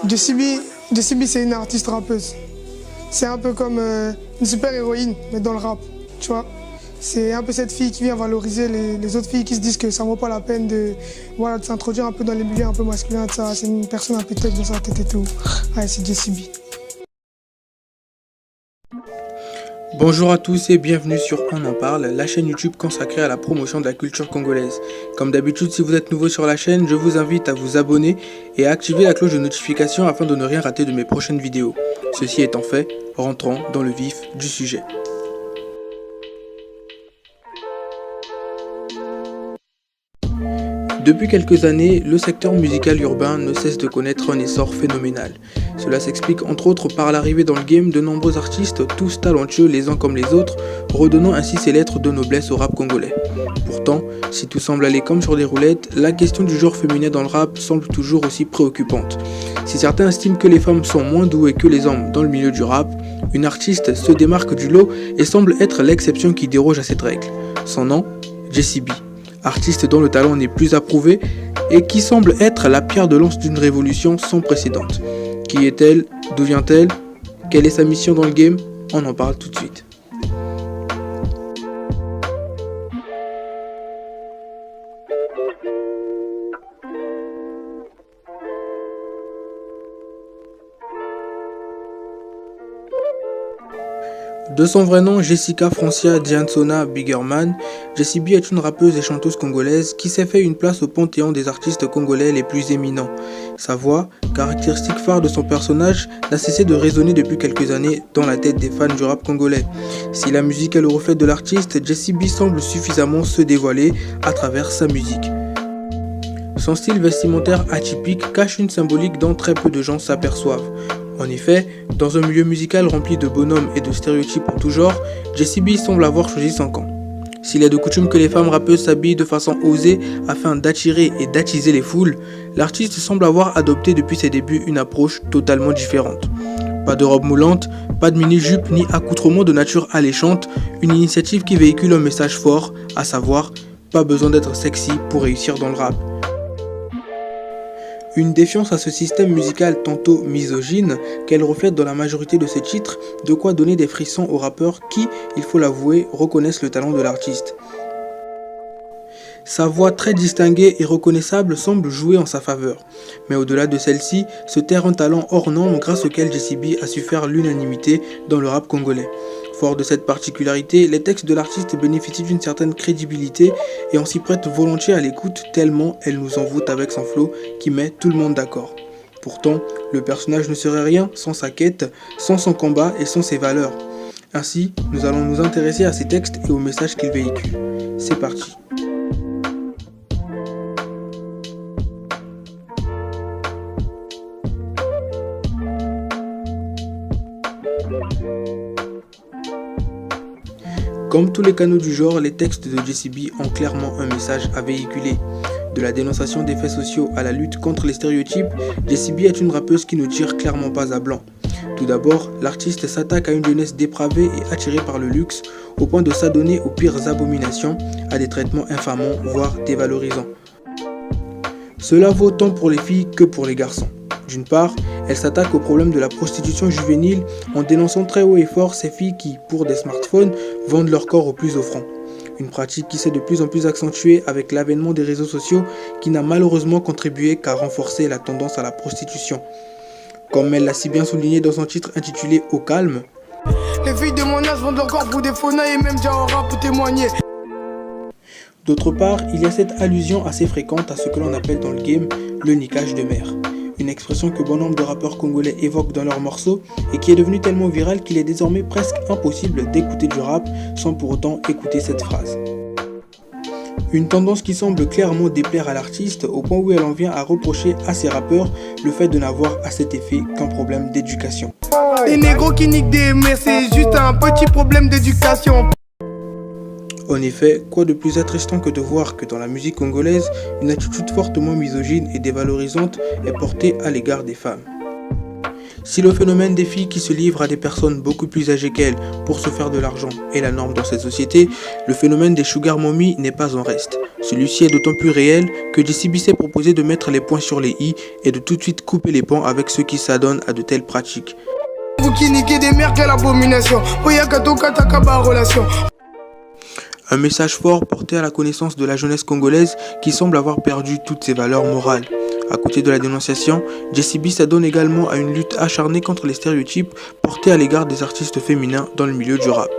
JCB, c'est une artiste rappeuse. C'est un peu comme une super-héroïne, mais dans le rap, tu vois. C'est un peu cette fille qui vient valoriser les autres filles qui se disent que ça ne vaut pas la peine de s'introduire un peu dans les milieux un peu masculins. C'est une personne un peu tête dans sa tête et tout. Ouais, c'est JCB. Bonjour à tous et bienvenue sur On en parle, la chaîne YouTube consacrée à la promotion de la culture congolaise. Comme d'habitude, si vous êtes nouveau sur la chaîne, je vous invite à vous abonner et à activer la cloche de notification afin de ne rien rater de mes prochaines vidéos. Ceci étant fait, rentrons dans le vif du sujet. Depuis quelques années, le secteur musical urbain ne cesse de connaître un essor phénoménal. Cela s'explique entre autres par l'arrivée dans le game de nombreux artistes, tous talentueux les uns comme les autres, redonnant ainsi ses lettres de noblesse au rap congolais. Pourtant, si tout semble aller comme sur des roulettes, la question du genre féminin dans le rap semble toujours aussi préoccupante. Si certains estiment que les femmes sont moins douées que les hommes dans le milieu du rap, une artiste se démarque du lot et semble être l'exception qui déroge à cette règle. Son nom, JCB. Artiste dont le talent n'est plus approuvé et qui semble être la pierre de lance d'une révolution sans précédent. Qui est-elle? D'où vient-elle? Quelle est sa mission dans le game? On en parle tout de suite. De son vrai nom, Jessica Francia Diansona Bigerman, JCB est une rappeuse et chanteuse congolaise qui s'est fait une place au panthéon des artistes congolais les plus éminents. Sa voix, caractéristique phare de son personnage, n'a cessé de résonner depuis quelques années dans la tête des fans du rap congolais. Si la musique est le reflet de l'artiste, JCB semble suffisamment se dévoiler à travers sa musique. Son style vestimentaire atypique cache une symbolique dont très peu de gens s'aperçoivent. En effet, dans un milieu musical rempli de bonhommes et de stéréotypes en tout genre, JCB semble avoir choisi son camp. S'il est de coutume que les femmes rappeuses s'habillent de façon osée afin d'attirer et d'attiser les foules, l'artiste semble avoir adopté depuis ses débuts une approche totalement différente. Pas de robe moulante, pas de mini-jupe ni accoutrement de nature alléchante, une initiative qui véhicule un message fort, à savoir, pas besoin d'être sexy pour réussir dans le rap. Une défiance à ce système musical tantôt misogyne qu'elle reflète dans la majorité de ses titres, de quoi donner des frissons aux rappeurs qui, il faut l'avouer, reconnaissent le talent de l'artiste. Sa voix très distinguée et reconnaissable semble jouer en sa faveur. Mais au-delà de celle-ci, se terre un talent hors norme grâce auquel JCB a su faire l'unanimité dans le rap congolais. Fort de cette particularité, les textes de l'artiste bénéficient d'une certaine crédibilité et on s'y prête volontiers à l'écoute tellement elle nous envoûte avec son flow qui met tout le monde d'accord. Pourtant, le personnage ne serait rien sans sa quête, sans son combat et sans ses valeurs. Ainsi, nous allons nous intéresser à ses textes et aux messages qu'il véhicule. C'est parti. Comme tous les canaux du genre, les textes de JCB ont clairement un message à véhiculer. De la dénonciation des faits sociaux à la lutte contre les stéréotypes, JCB est une rappeuse qui ne tire clairement pas à blanc. Tout d'abord, l'artiste s'attaque à une jeunesse dépravée et attirée par le luxe, au point de s'adonner aux pires abominations, à des traitements infamants, voire dévalorisants. Cela vaut tant pour les filles que pour les garçons. D'une part, elle s'attaque au problème de la prostitution juvénile en dénonçant très haut et fort ces filles qui, pour des smartphones, vendent leur corps aux plus offrants. Une pratique qui s'est de plus en plus accentuée avec l'avènement des réseaux sociaux qui n'a malheureusement contribué qu'à renforcer la tendance à la prostitution. Comme elle l'a si bien souligné dans son titre intitulé « Au calme », les filles de mon âge vendent leur corps pour des faunats et même Diawara peut témoigner. D'autre part, il y a cette allusion assez fréquente à ce que l'on appelle dans le game le niquage de mère. Une expression que bon nombre de rappeurs congolais évoquent dans leurs morceaux et qui est devenue tellement virale qu'il est désormais presque impossible d'écouter du rap sans pour autant écouter cette phrase. Une tendance qui semble clairement déplaire à l'artiste au point où elle en vient à reprocher à ses rappeurs le fait de n'avoir à cet effet qu'un problème d'éducation. Les négros qui niquent des mères, c'est juste un petit problème d'éducation. En effet, quoi de plus attristant que de voir que dans la musique congolaise, une attitude fortement misogyne et dévalorisante est portée à l'égard des femmes. Si le phénomène des filles qui se livrent à des personnes beaucoup plus âgées qu'elles pour se faire de l'argent est la norme dans cette société, le phénomène des sugar mommy n'est pas en reste. Celui-ci est d'autant plus réel que JCB s'est proposé de mettre les points sur les i et de tout de suite couper les ponts avec ceux qui s'adonnent à de telles pratiques. Vous qui niquez des mères, quelle abomination. Relation. Un message fort porté à la connaissance de la jeunesse congolaise qui semble avoir perdu toutes ses valeurs morales. À côté de la dénonciation, JCB s'adonne également à une lutte acharnée contre les stéréotypes portés à l'égard des artistes féminins dans le milieu du rap.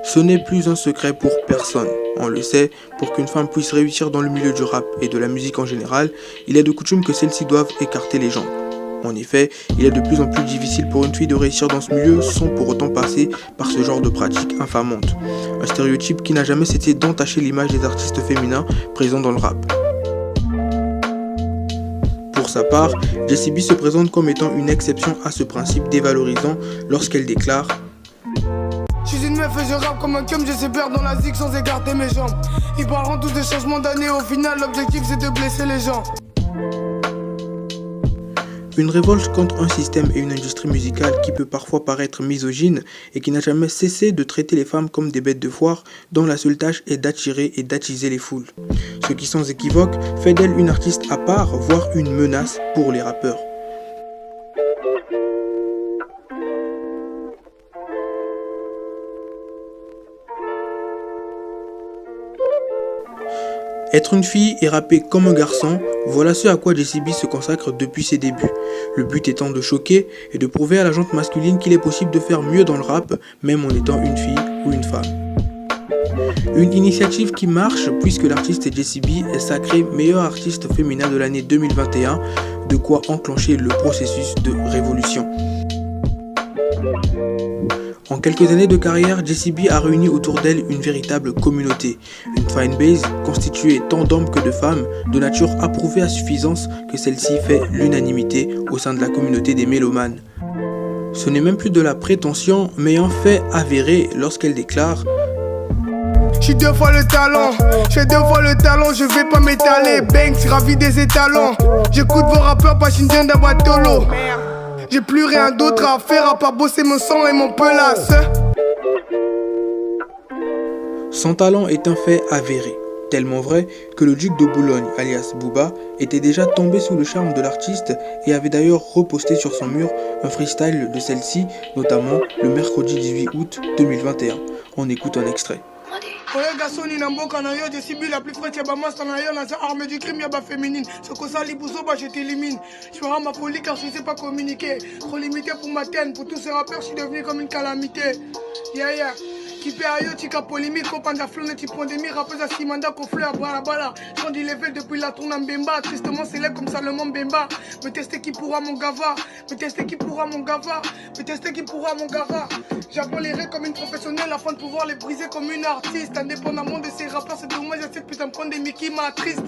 Ce n'est plus un secret pour personne. On le sait, pour qu'une femme puisse réussir dans le milieu du rap et de la musique en général, il est de coutume que celles-ci doivent écarter les jambes. En effet, il est de plus en plus difficile pour une fille de réussir dans ce milieu sans pour autant passer par ce genre de pratique infamante. Un stéréotype qui n'a jamais cessé d'entacher l'image des artistes féminins présents dans le rap. Pour sa part, JCB se présente comme étant une exception à ce principe dévalorisant lorsqu'elle déclare « Je suis une meuf et je rappe comme un cum, je sais perdre dans la zig sans écarter mes jambes. Ils parleront tous des changements d'année, au final l'objectif c'est de blesser les gens. » Une révolte contre un système et une industrie musicale qui peut parfois paraître misogyne et qui n'a jamais cessé de traiter les femmes comme des bêtes de foire dont la seule tâche est d'attirer et d'attiser les foules. Ce qui sans équivoque fait d'elle une artiste à part, voire une menace pour les rappeurs. Être une fille et rapper comme un garçon, voilà ce à quoi JCB se consacre depuis ses débuts. Le but étant de choquer et de prouver à la gente masculine qu'il est possible de faire mieux dans le rap, même en étant une fille ou une femme. Une initiative qui marche puisque l'artiste JCB est sacré meilleur artiste féminin de l'année 2021, de quoi enclencher le processus de révolution. En quelques années de carrière, JCB a réuni autour d'elle une véritable communauté, une fanbase constituée tant d'hommes que de femmes, de nature à prouver à suffisance que celle-ci fait l'unanimité au sein de la communauté des mélomanes. Ce n'est même plus de la prétention, mais un fait avéré lorsqu'elle déclare « J'suis 2 fois le talent, j'ai 2 fois le talent, je vais pas m'étaler, Banks, ravi des étalons, j'écoute vos rappeurs, pas Shinjan d'Abatolo. J'ai plus rien d'autre à faire à part bosser mon sang et mon pelasse. » Son talent est un fait avéré, tellement vrai que le duc de Boulogne, alias Booba, était déjà tombé sous le charme de l'artiste et avait d'ailleurs reposté sur son mur un freestyle de celle-ci, notamment le mercredi 18 août 2021. On écoute un extrait. Kolega Sony na mboka na yo, JCB la plus fraîche y'a ba master na yo, na sa arme du crime y'a ba féminine. Ce qu'on ça libuso, bah je t'élimine. Je ferai ma folie car je sais pas communiquer. Trop limité pour ma thème, pour tous ces rappeurs, je suis devenu comme une calamité. Yeah yeah. Kipe ayo, tika polémique, kopanda flone, ti pandémie, rappeuse à Simanda, kofle à bala. J'en dis level depuis la tourne en Mbemba, tristement célèbre comme Salomon Mbemba. Me tester qui pourra mon gava, me tester qui pourra mon gava, me tester qui pourra mon gava. J'abolerai comme une professionnelle afin de pouvoir les briser comme une artiste. Indépendamment de ces rappeurs, c'est dommage à cette putain de pandémie qui m'attriste.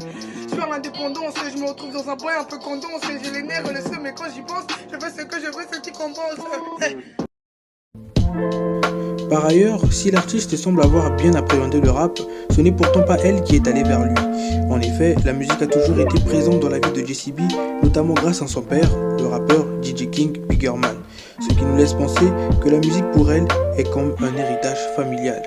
Sur l'indépendance, je me retrouve dans un bain un peu condensé. J'ai les nerfs et le seum, mais quand j'y pense, je veux ce que je veux, ce qui compense. Par ailleurs, si l'artiste semble avoir bien appréhendé le rap, ce n'est pourtant pas elle qui est allée vers lui. En effet, la musique a toujours été présente dans la vie de JCB, notamment grâce à son père, le rappeur DJ King Biggerman, ce qui nous laisse penser que la musique pour elle est comme un héritage familial.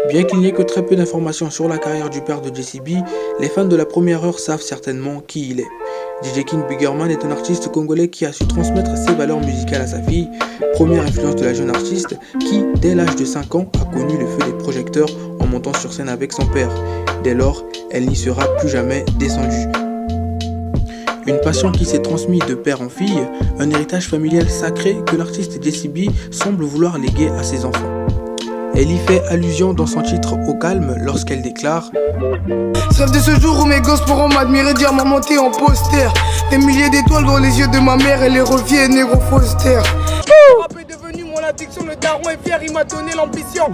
Bien qu'il n'y ait que très peu d'informations sur la carrière du père de JCB, les fans de la première heure savent certainement qui il est. DJ King Biggerman est un artiste congolais qui a su transmettre ses valeurs musicales à sa fille, première influence de la jeune artiste qui, dès l'âge de 5 ans, a connu le feu des projecteurs en montant sur scène avec son père. Dès lors, elle n'y sera plus jamais descendue. Une passion qui s'est transmise de père en fille, un héritage familial sacré que l'artiste JCB semble vouloir léguer à ses enfants. Elle y fait allusion dans son titre Au calme lorsqu'elle déclare « Rêve de ce jour où mes gosses pourront m'admirer, dire ma montée en poster. Des milliers d'étoiles dans les yeux de ma mère et les reviers négro Foster. » Le rap est devenu mon addiction, le daron est fier, il m'a donné l'ambition.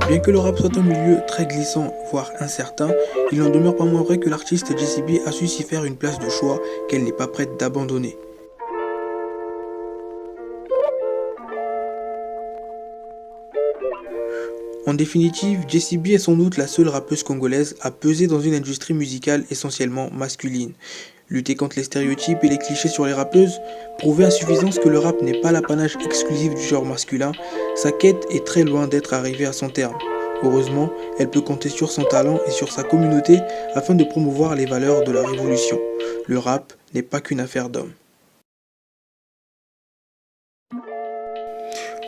Bien que le rap soit un milieu très glissant, voire incertain, il n'en demeure pas moins vrai que l'artiste JCB a su s'y faire une place de choix qu'elle n'est pas prête d'abandonner. En définitive, Jessie B est sans doute la seule rappeuse congolaise à peser dans une industrie musicale essentiellement masculine. Lutter contre les stéréotypes et les clichés sur les rappeuses, prouver à suffisance que le rap n'est pas l'apanage exclusif du genre masculin, sa quête est très loin d'être arrivée à son terme. Heureusement, elle peut compter sur son talent et sur sa communauté afin de promouvoir les valeurs de la révolution. Le rap n'est pas qu'une affaire d'hommes.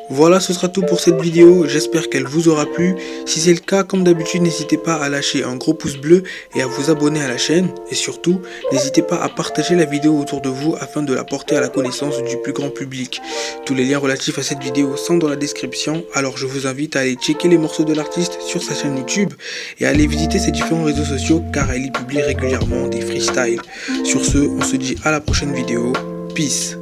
Voilà, ce sera tout pour cette vidéo, j'espère qu'elle vous aura plu. Si c'est le cas, comme d'habitude, n'hésitez pas à lâcher un gros pouce bleu et à vous abonner à la chaîne. Et surtout, n'hésitez pas à partager la vidéo autour de vous afin de la porter à la connaissance du plus grand public. Tous les liens relatifs à cette vidéo sont dans la description, alors je vous invite à aller checker les morceaux de l'artiste sur sa chaîne YouTube et à aller visiter ses différents réseaux sociaux car elle y publie régulièrement des freestyles. Sur ce, on se dit à la prochaine vidéo. Peace.